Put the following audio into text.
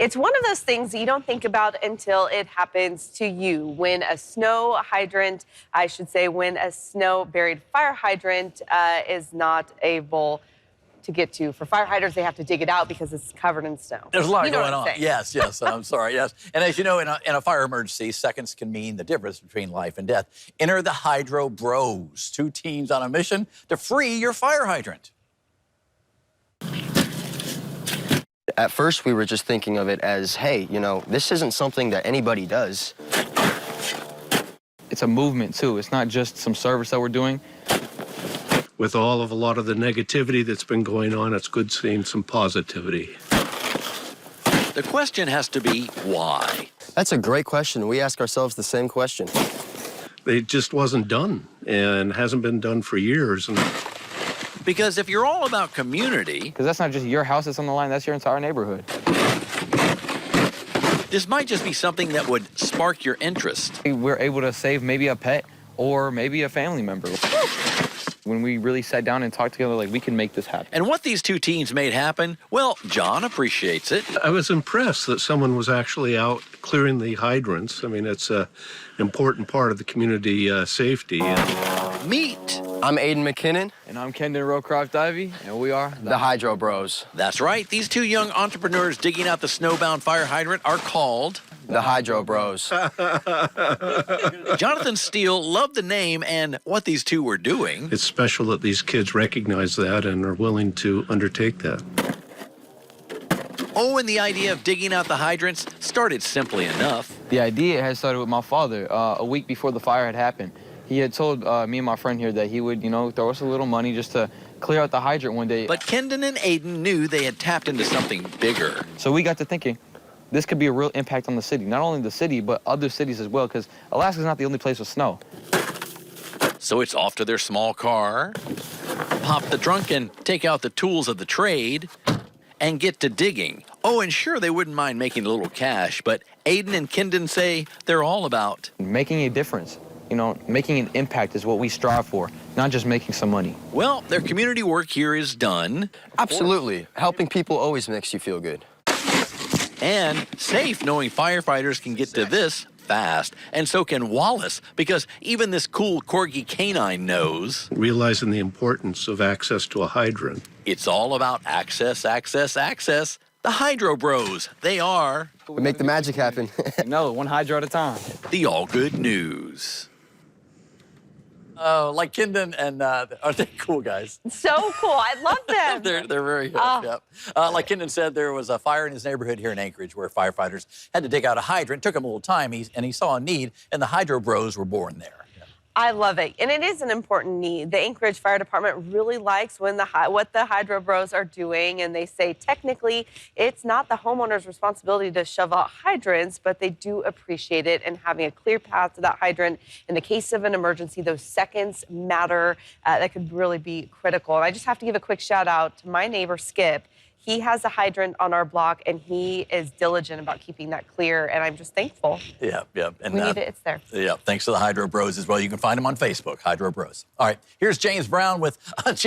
It's one of those things that you don't think about until it happens to you. When a snow hydrant, I should say, when a snow buried fire hydrant is not able to get to. For fire hydrants, they have to dig it out because it's covered in snow. There's a lot You know going what I'm on. saying. Yes, I'm sorry, yes. And as you know, in a fire emergency, seconds can mean the difference between life and death. Enter the Hydro Bros, two teams on a mission to free your fire hydrant. At first, we were just thinking of it as, hey, you know, this isn't something that anybody does. It's a movement, too. It's not just some service that we're doing. With a lot of the negativity that's been going on, it's good seeing some positivity. The question has to be, why? That's a great question. We ask ourselves the same question. It just wasn't done and hasn't been done for years. And Because if you're all about community, Because that's not just your house that's on the line, that's your entire neighborhood. this might just be something that would spark your interest. We're able to save maybe a pet or maybe a family member. When we really sat down and talked together, like, we can make this happen. And what these two teams made happen, well, John appreciates it. I was impressed that someone was actually out clearing the hydrants. I mean, it's an important part of the community safety. Meet. I'm Aiden McKinnon, And I'm Kendon Ivy, and we are the Hydro Bros. That's right. These two young entrepreneurs digging out the snowbound fire hydrant are called The Hydro Bros. Jonathan Steele loved the name and what these two were doing. It's special that these kids recognize that and are willing to undertake that. Oh, and the idea of digging out the hydrants started simply enough. The idea had started with my father a week before the fire had happened. He had told me and my friend here that he would, throw us a little money just to clear out the hydrant one day. But Kendon and Aiden knew they had tapped into something bigger. So we got to thinking, this could be a real impact on the city. Not only the city, but other cities as well, because Alaska's not the only place with snow. So it's off to their small car, pop the trunk and take out the tools of the trade, and get to digging. Oh, and sure, they wouldn't mind making a little cash, but Aiden and Kendon say they're all about Making a difference. Making an impact is what we strive for, not just making some money. well, their community work here is done. Absolutely. Helping people always makes you feel good. And safe, knowing firefighters can get to this fast. And so can Wallace, because even this cool corgi canine knows Realizing the importance of access to a hydrant. it's all about access, access, access. The Hydro Bros, they are We make the magic happen. No, one hydro at a time. the all good news. Like Kendon and, are they cool guys? So cool. I love them. They're very good, yep. Like Kendon said, there was a fire in his neighborhood here in Anchorage where firefighters had to dig out a hydrant. Took him a little time, and he saw a need, and the Hydro Bros were born there. I love it, and it is an important need. The Anchorage Fire Department really likes when what the Hydro Bros are doing, and they say technically it's not the homeowner's responsibility to shove out hydrants, but they do appreciate it, and having a clear path to that hydrant in the case of an emergency, those seconds matter. That could really be critical. And I just have to give a quick shout out to my neighbor Skip. He has a hydrant on our block, and he is diligent about keeping that clear, and I'm just thankful. Yep. And, We need it, it's there. Yeah, thanks to the Hydro Bros as well. You can find them on Facebook, Hydro Bros. All right, here's James Brown with James.